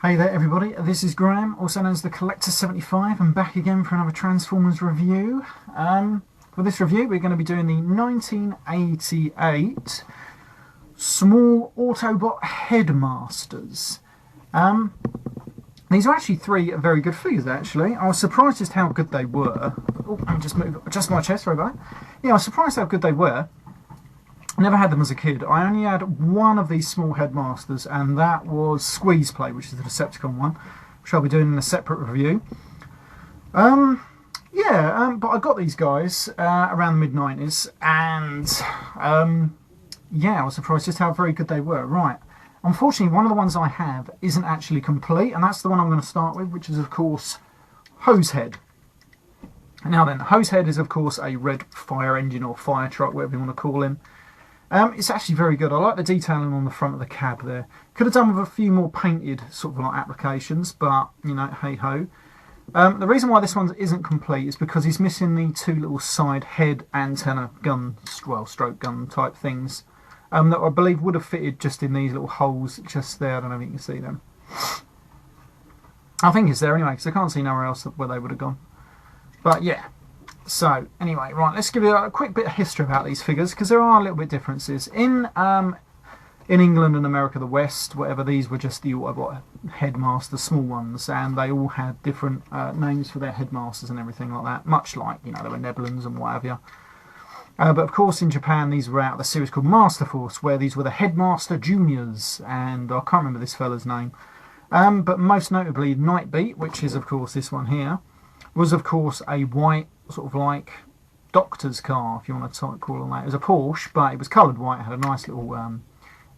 Hey there everybody, this is Graham, also known as the Collector75, and back again for another Transformers review. For this review we're going to be doing the 1988 small Autobot Headmasters. These are actually three very good figures actually. I was surprised just how good they were. Oh, let me just adjust my chest, sorry about that. Yeah, I was surprised how good they were. Never had them as a kid. I only had one of these small Headmasters, and that was Squeeze Play, which is the Decepticon one, which I'll be doing in a separate review. But I got these guys around the mid-90s, and yeah, I was surprised just how very good they were. Right, unfortunately, one of the ones I have isn't actually complete, and that's the one I'm going to start with, which is, of course, Hosehead. Now then, Hosehead is, of course, a red fire engine or fire truck, whatever you want to call him. It's actually very good. I like the detailing on the front of the cab there. Could have done with a few more painted sort of like applications, but you know, hey ho. The reason why this one isn't complete is because he's missing the two little side head antenna gun, well, stroke gun type things that I believe would have fitted just in these little holes just there. I don't know if you can see them. I think it's there anyway because I can't see nowhere else where they would have gone. But yeah. So, anyway, right, let's give you a quick bit of history about these figures, because there are a little bit differences. In England and America, the West, whatever, these were just the Autobot Headmasters, small ones, and they all had different names for their headmasters and everything like that, much like, you know, there were Nebulans and what have you. But of course, in Japan, these were out of the series called Master Force, where these were the Headmaster Juniors, and I can't remember this fella's name. But most notably, Nightbeat, which is, of course, this one here, was, of course, a white, sort of like doctor's car, if you want to call it that. It was a Porsche, but it was coloured white. It had a nice little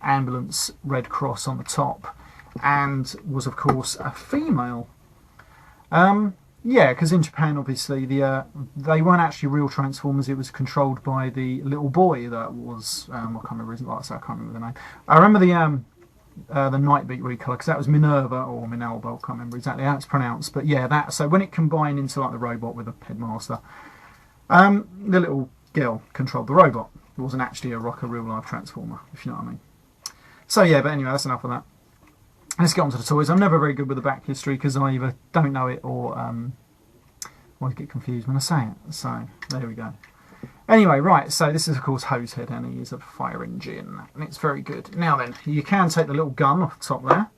ambulance red cross on the top, and was of course a female. Yeah, because in Japan, obviously, they weren't actually real Transformers. It was controlled by the little boy that was I can't remember his name. I can't remember the name. I remember the Nightbeat recolour, because that was Minerva or Minalba, I can't remember exactly how it's pronounced, but yeah, that. So when it combined into like the robot with a headmaster, the little girl controlled the robot. It wasn't actually a real life transformer, if you know what I mean. So yeah, but anyway, that's enough of that. Let's get on to the toys. I'm never very good with the back history because I either don't know it or I get confused when I say it. So there we go. Anyway, right, so this is of course Hosehead, and he is a fire engine, and it's very good. Now then, you can take the little gun off the top there.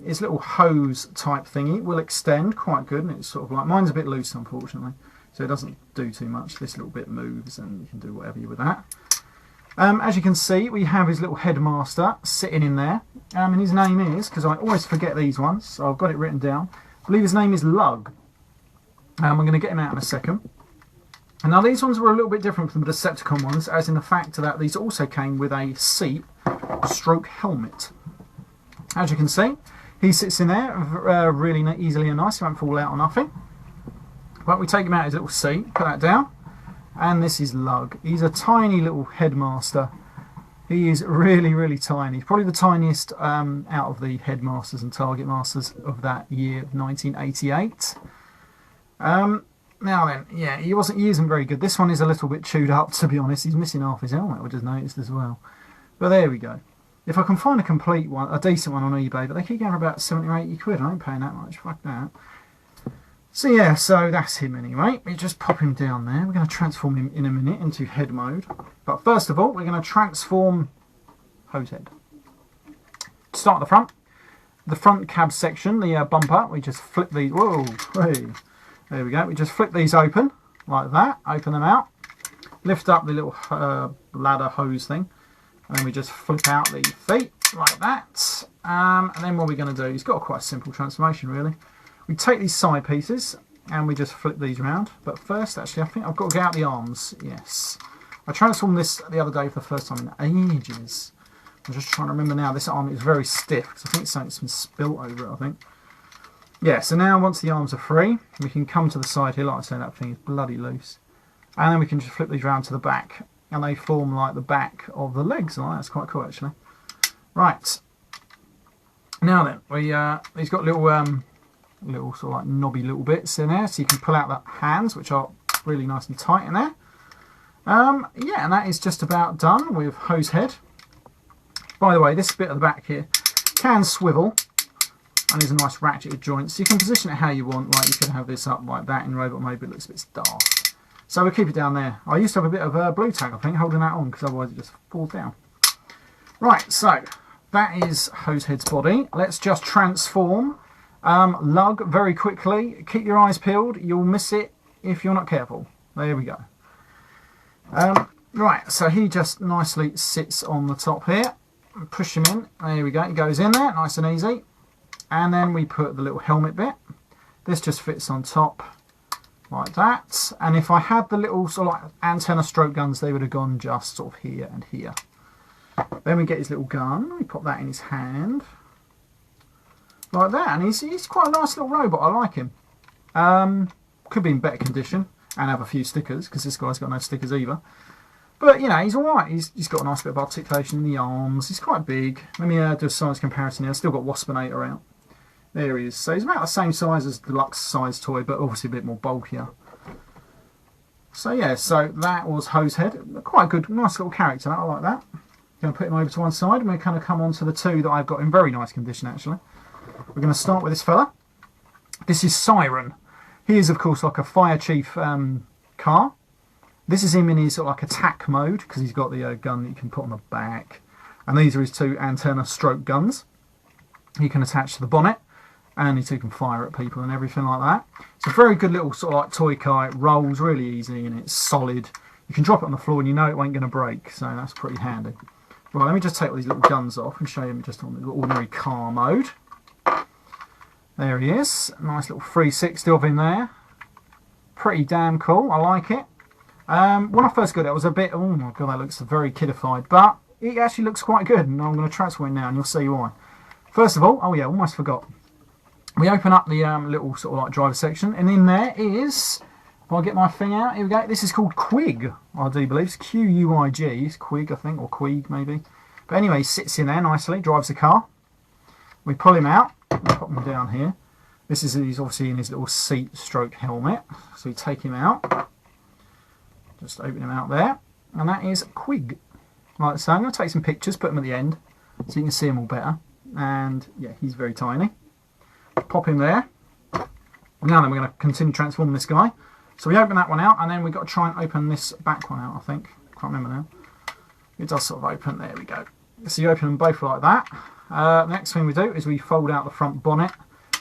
His little hose type thingy will extend quite good, and it's sort of like, mine's a bit loose unfortunately, so it doesn't do too much. This little bit moves, and you can do whatever you with that. As you can see, we have his little headmaster sitting in there, and his name is, because I always forget these ones, so I've got it written down, I believe his name is Lug. We're going to get him out in a second. And now these ones were a little bit different from the Decepticon ones, as in the fact that these also came with a seat stroke helmet. As you can see, he sits in there really easily and nice, he won't fall out or nothing. But we take him out his little seat, put that down, and this is Lug. He's a tiny little headmaster. He is really, really tiny. He's probably the tiniest out of the headmasters and target masters of that year, 1988. Now then, yeah, he isn't very good. This one is a little bit chewed up, to be honest. He's missing half his helmet, I just noticed as well. But there we go. If I can find a complete one, a decent one on eBay, but they keep going for about 70 or 80 quid. I ain't paying that much, fuck that. So yeah, so that's him anyway. We just pop him down there. We're going to transform him in a minute into head mode. But first of all, we're going to transform Hosehead. To start at the front cab section, the bumper, we just flip these. Whoa, hey. There we go, we just flip these open, like that, open them out, lift up the little ladder hose thing, and then we just flip out the feet, like that. And then what we're going to do, it's got quite a simple transformation really. We take these side pieces, and we just flip these around. But first, actually, I think I've got to get out the arms, yes. I transformed this the other day for the first time in ages. I'm just trying to remember now, this arm is very stiff, because I think something's been spilt over it, I think. Yeah, so now once the arms are free, we can come to the side here. Like I say, that thing is bloody loose. And then we can just flip these round to the back, and they form like the back of the legs. Oh, that's quite cool actually. Right. Now then, he's got little sort of like knobby little bits in there, so you can pull out the hands, which are really nice and tight in there. Yeah, and that is just about done with Hosehead. By the way, this bit at the back here can swivel. and there's a nice ratcheted joint, so you can position it how you want. Like you could have this up like that in robot mode, but it looks a bit daft. So we'll keep it down there. I used to have a bit of blue tack, I think, holding that on, because otherwise it just falls down. Right, so that is Hosehead's body. Let's just transform Lug very quickly. Keep your eyes peeled. You'll miss it if you're not careful. There we go. Right, so he just nicely sits on the top here. Push him in. There we go. He goes in there, nice and easy. And then we put the little helmet bit. This just fits on top like that. And if I had the little sort of like antenna stroke guns, they would have gone just sort of here and here. Then we get his little gun. We pop that in his hand. Like that. And he's quite a nice little robot. I like him. Could be in better condition and have a few stickers, because this guy's got no stickers either. But, you know, he's alright. He's got a nice bit of articulation in the arms. He's quite big. Let me do a size comparison here. I've still got Waspinator out. There he is. So he's about the same size as the deluxe size toy, but obviously a bit more bulkier. So yeah, so that was Hosehead. Quite a good, nice little character. I like that. Going to put him over to one side, and we're going to come on to the two that I've got in very nice condition, actually. We're going to start with this fella. This is SIREN. He is, of course, like a fire chief car. This is him in his sort of like attack mode, because he's got the gun that you can put on the back. And these are his two antenna stroke guns. He can attach to the bonnet, and he too can fire at people and everything like that. It's a very good little sort of like toy car. It rolls really easy and it's solid. You can drop it on the floor and you know it ain't going to break, so that's pretty handy. Right, let me just take all these little guns off and show you just on the ordinary car mode. There he is. Nice little 360 of him there. Pretty damn cool. I like it. When I first got it, I was a bit, oh my god, that looks very kidified, but it actually looks quite good, and I'm going to transfer it now and you'll see why. First of all, oh yeah, almost forgot. We open up the little sort of like driver section, and in there is, if I get my thing out, here we go, this is called Quig, I do believe. It's Q-U-I-G, it's Quig I think, or Quig maybe. But anyway, he sits in there nicely, drives the car. We pull him out, pop him down here. He's obviously in his little seat stroke helmet, so we take him out. Just open him out there, and that is Quig. Like so, I'm going to take some pictures, put them at the end, so you can see him all better. And yeah, he's very tiny. Pop him there. Now then, we're going to continue transforming this guy. So we open that one out, and then we've got to try and open this back one out, I think. Can't remember now. It does sort of open, there we go. So you open them both like that. Next thing we do is we fold out the front bonnet.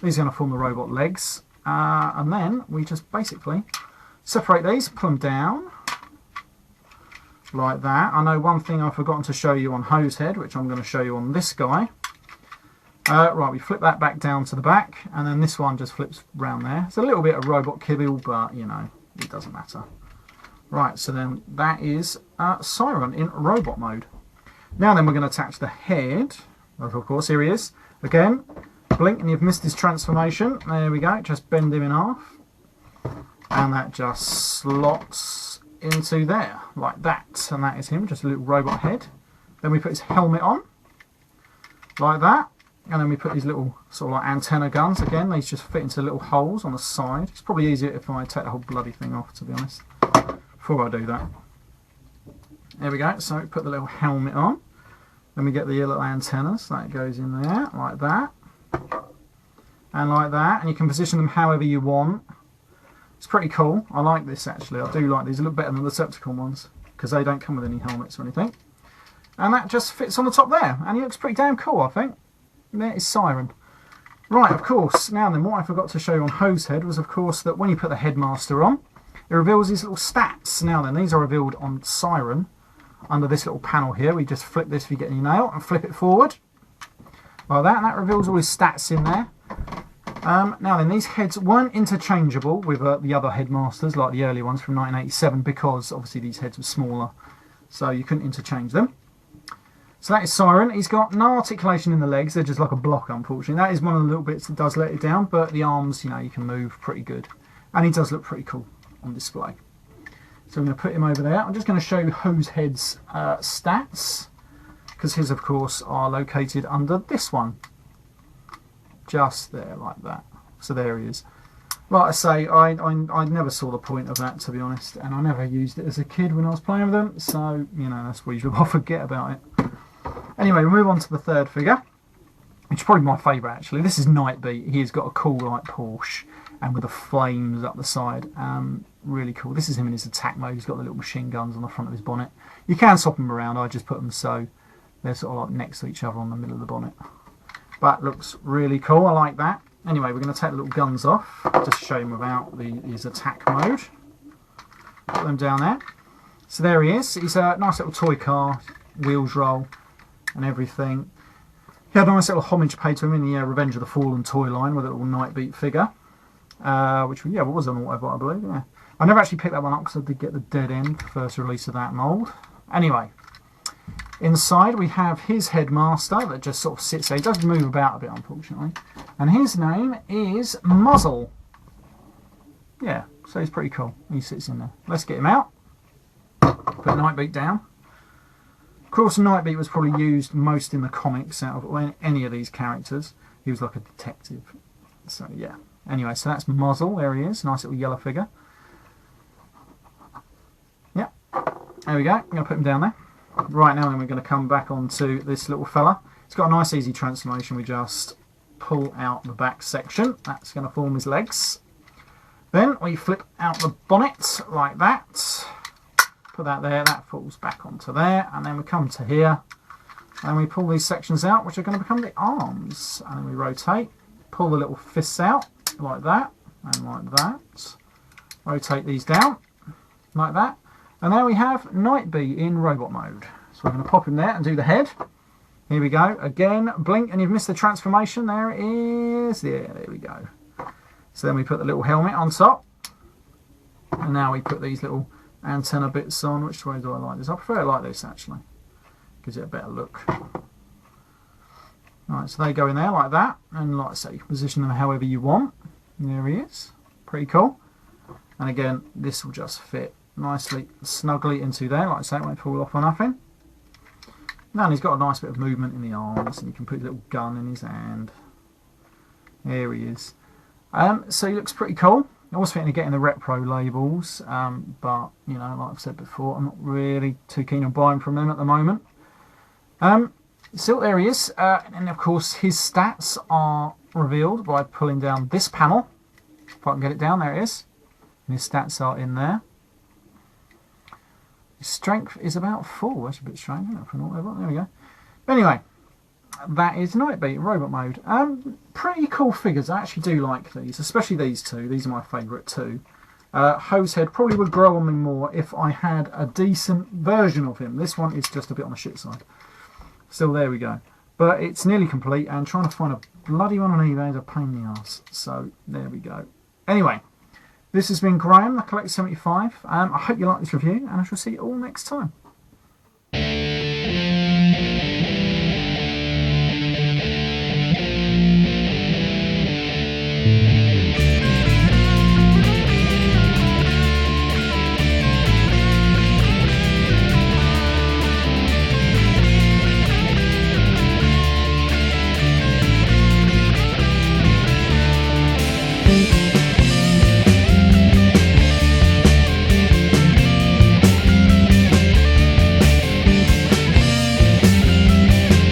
These are going to form the robot legs. And then we just basically separate these, pull them down. Like that. I know one thing I've forgotten to show you on Hosehead, which I'm going to show you on this guy. Right, we flip that back down to the back, and then this one just flips round there. It's a little bit of robot kibble, but, you know, it doesn't matter. Right, so then that is SIREN in robot mode. Now then, we're going to attach the head. Of course, here he is. Again, blink and you've missed his transformation. There we go, just bend him in half. And that just slots into there, like that. And that is him, just a little robot head. Then we put his helmet on, like that. And then we put these little sort of like antenna guns. Again, these just fit into little holes on the side. It's probably easier if I take the whole bloody thing off, to be honest, before I do that. There we go. So put the little helmet on. Then we get the little antennas. That goes in there, like that. And like that. And you can position them however you want. It's pretty cool. I like this, actually. I do like these. A little better than the Decepticon ones, because they don't come with any helmets or anything. And that just fits on the top there. And he looks pretty damn cool, I think. There is SIREN. Right, of course, now then, what I forgot to show you on Hosehead was, of course, that when you put the Headmaster on, it reveals these little stats. Now then, these are revealed on SIREN under this little panel here. We just flip this if you get any nail and flip it forward. Like that, and that reveals all his stats in there. Now then, these heads weren't interchangeable with the other Headmasters, like the early ones from 1987, because obviously these heads were smaller, so you couldn't interchange them. So that is SIREN. He's got no articulation in the legs. They're just like a block, unfortunately. That is one of the little bits that does let it down, but the arms, you know, you can move pretty good. And he does look pretty cool on display. So I'm going to put him over there. I'm just going to show you Hosehead's stats, because his, of course, are located under this one. Just there, like that. So there he is. Like I say, I never saw the point of that, to be honest, and I never used it as a kid when I was playing with them, so, you know, that's where you should forget about it. Anyway, we'll move on to the third figure. which is probably my favourite actually. This is Nightbeat. He's got a cool like Porsche and with the flames up the side. Really cool. This is him in his attack mode. He's got the little machine guns on the front of his bonnet. You can swap them around. I just put them so they're sort of like next to each other on the middle of the bonnet. But looks really cool. I like that. Anyway, we're going to take the little guns off. Just show him without his attack mode. Put them down there. So there he is. He's a nice little toy car. Wheels roll and everything. He had a nice little homage paid to him in the Revenge of the Fallen toy line with a little Nightbeat figure. Which, yeah, what was an Autobot, I believe. Yeah. I never actually picked that one up because I did get the dead end, first release of that mould. Anyway, inside we have his headmaster that just sort of sits there. He does move about a bit, unfortunately. And his name is Muzzle. Yeah, so he's pretty cool. He sits in there. Let's get him out. Put Nightbeat down. Of course, Nightbeat was probably used most in the comics out of any of these characters. He was like a detective. So, yeah. Anyway, so that's Muzzle. There he is. Nice little yellow figure. Yeah. There we go. I'm going to put him down there. Right now, then we're going to come back onto this little fella. It's got a nice easy transformation. We just pull out the back section. That's going to form his legs. Then we flip out the bonnet like that. Put that there. That falls back onto there. And then we come to here. And we pull these sections out, which are going to become the arms. And then we rotate. Pull the little fists out like that. And like that. Rotate these down like that. And there we have Nightbeat in robot mode. So we're going to pop him there and do the head. Here we go. Again, blink and you've missed the transformation. There it is. Yeah, there we go. So then we put the little helmet on top. And now we put these little antenna bits on. Which way do I like this? I prefer it like this actually. Gives it a better look. Right, so they go in there like that. And like I say, you can position them however you want. There he is. Pretty cool. And again, this will just fit nicely, snugly into there. Like I say, it won't fall off or nothing. Now he's got a nice bit of movement in the arms, and you can put a little gun in his hand. There he is. So he looks pretty cool. I was thinking of getting the Repro labels, but you know, like I've said before, I'm not really too keen on buying from them at the moment. So there he is, and of course his stats are revealed by pulling down this panel. If I can get it down, there it is. And his stats are in there. His strength is about 4. That's a bit strange, isn't it, for an Autobot? There we go. But anyway, that is Nightbeat, robot mode. Pretty cool figures. I actually do like these, especially these two. These are my favourite two. Hosehead probably would grow on me more if I had a decent version of him. This one is just a bit on the shit side. Still, there we go. But it's nearly complete, and trying to find a bloody one on eBay is a pain in the arse. So, there we go. Anyway, this has been Graham, the Collect 75. I hope you like this review, and I shall see you all next time.